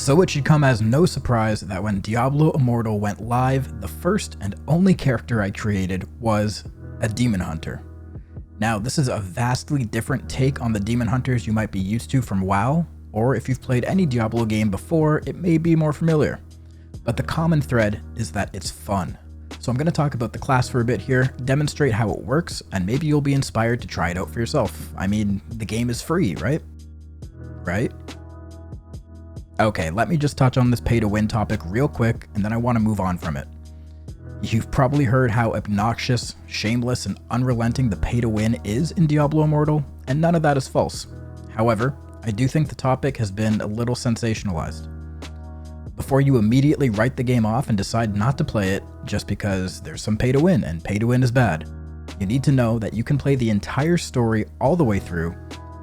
So it should come as no surprise that when Diablo Immortal went live, the first and only character I created was a demon hunter. Now, this is a vastly different take on the demon hunters you might be used to from WoW, or if you've played any Diablo game before, it may be more familiar. But the common thread is that it's fun. So I'm going to talk about the class for a bit here, demonstrate how it works, and maybe you'll be inspired to try it out for yourself. I mean, the game is free, right? Right? Okay, let me just touch on this pay-to-win topic real quick, and then I want to move on from it. You've probably heard how obnoxious, shameless, and unrelenting the pay-to-win is in Diablo Immortal, and none of that is false. However, I do think the topic has been a little sensationalized. Before you immediately write the game off and decide not to play it just because there's some pay-to-win and pay-to-win is bad, you need to know that you can play the entire story all the way through,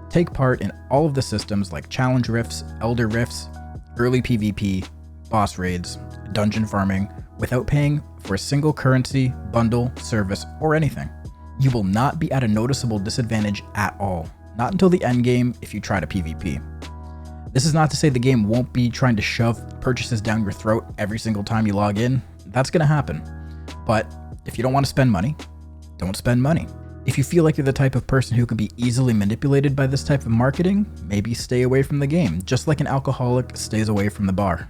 take part in all of the systems like challenge rifts, elder rifts, early PvP, boss raids, dungeon farming, without paying for a single currency, bundle, service, or anything. You will not be at a noticeable disadvantage at all, not until the endgame if you try to PvP. This is not to say the game won't be trying to shove purchases down your throat every single time you log in. That's going to happen. But if you don't want to spend money, don't spend money. If you feel like you're the type of person who can be easily manipulated by this type of marketing, maybe stay away from the game, just like an alcoholic stays away from the bar.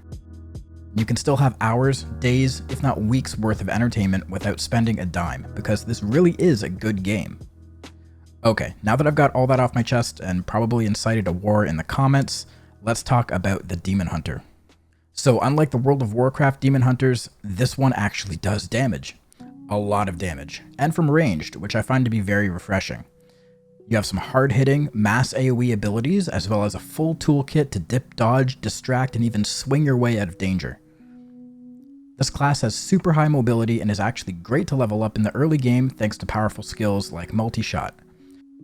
You can still have hours, days, if not weeks worth of entertainment without spending a dime, because this really is a good game. Okay, now that I've got all that off my chest and probably incited a war in the comments, let's talk about the Demon Hunter. So unlike the World of Warcraft Demon Hunters, this one actually does damage. A lot of damage, and from ranged, which I find to be very refreshing. You have some hard-hitting, mass AoE abilities, as well as a full toolkit to dip, dodge, distract, and even swing your way out of danger. This class has super high mobility and is actually great to level up in the early game thanks to powerful skills like multi-shot.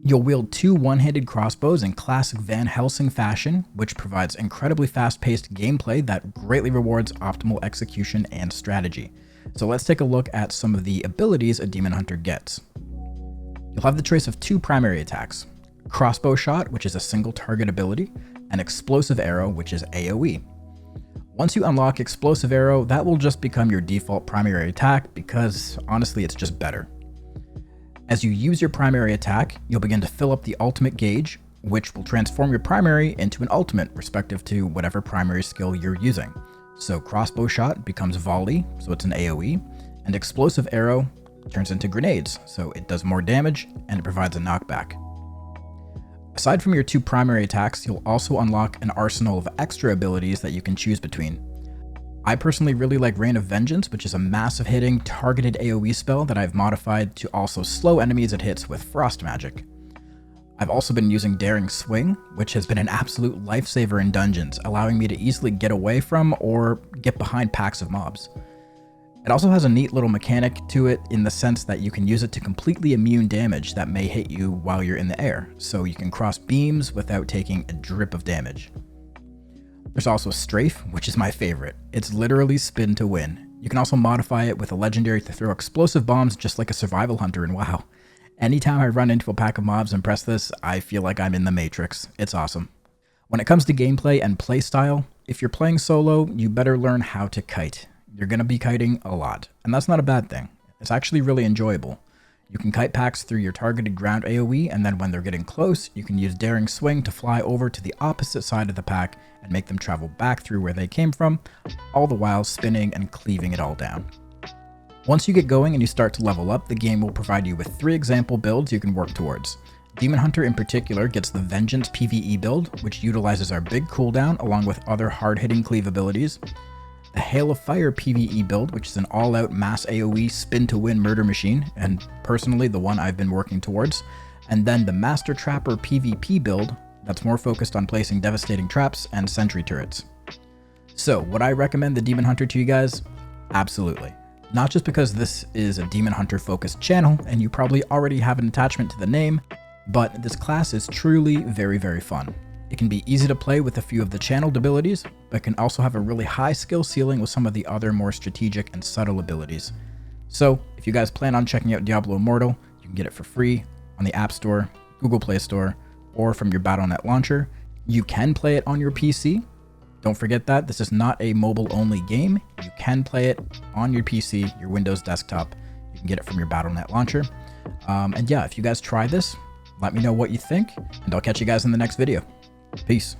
You'll wield two one-handed crossbows in classic Van Helsing fashion, which provides incredibly fast-paced gameplay that greatly rewards optimal execution and strategy. So let's take a look at some of the abilities a Demon Hunter gets. You'll have the choice of two primary attacks: Crossbow Shot, which is a single target ability, and Explosive Arrow, which is AoE. Once you unlock Explosive Arrow, that will just become your default primary attack because honestly it's just better. As you use your primary attack, you'll begin to fill up the ultimate gauge, which will transform your primary into an ultimate respective to whatever primary skill you're using. So Crossbow Shot becomes Volley, so it's an AoE, and Explosive Arrow turns into Grenades, so it does more damage and it provides a knockback. Aside from your two primary attacks, you'll also unlock an arsenal of extra abilities that you can choose between. I personally really like Rain of Vengeance, which is a massive hitting, targeted AoE spell that I've modified to also slow enemies it hits with Frost Magic. I've also been using Daring Swing, which has been an absolute lifesaver in dungeons, allowing me to easily get away from or get behind packs of mobs. It also has a neat little mechanic to it in the sense that you can use it to completely immune damage that may hit you while you're in the air, so you can cross beams without taking a drip of damage. There's also Strafe, which is my favorite. It's literally spin to win. You can also modify it with a legendary to throw explosive bombs just like a survival hunter in WoW. Anytime I run into a pack of mobs and press this, I feel like I'm in the Matrix. It's awesome. When it comes to gameplay and playstyle, if you're playing solo, you better learn how to kite. You're going to be kiting a lot, and that's not a bad thing. It's actually really enjoyable. You can kite packs through your targeted ground AoE, and then when they're getting close, you can use Daring Swing to fly over to the opposite side of the pack and make them travel back through where they came from, all the while spinning and cleaving it all down. Once you get going and you start to level up, the game will provide you with 3 example builds you can work towards. Demon Hunter in particular gets the Vengeance PvE build, which utilizes our big cooldown along with other hard-hitting cleave abilities. The Hail of Fire PvE build, which is an all-out mass AoE spin-to-win murder machine, and personally the one I've been working towards. And then the Master Trapper PvP build, that's more focused on placing devastating traps and sentry turrets. So, would I recommend the Demon Hunter to you guys? Absolutely. Not just because this is a Demon Hunter focused channel and you probably already have an attachment to the name, but this class is truly very, very fun. It can be easy to play with a few of the channeled abilities, but can also have a really high skill ceiling with some of the other more strategic and subtle abilities. So if you guys plan on checking out Diablo Immortal, you can get it for free on the App Store, Google Play Store, or from your Battle.net launcher. You can play it on your PC, Don't forget that this is not a mobile-only game. You can play it on your PC, your Windows desktop. You can get it from your Battle.net launcher. And yeah, if you guys try this, let me know what you think, and I'll catch you guys in the next video. Peace.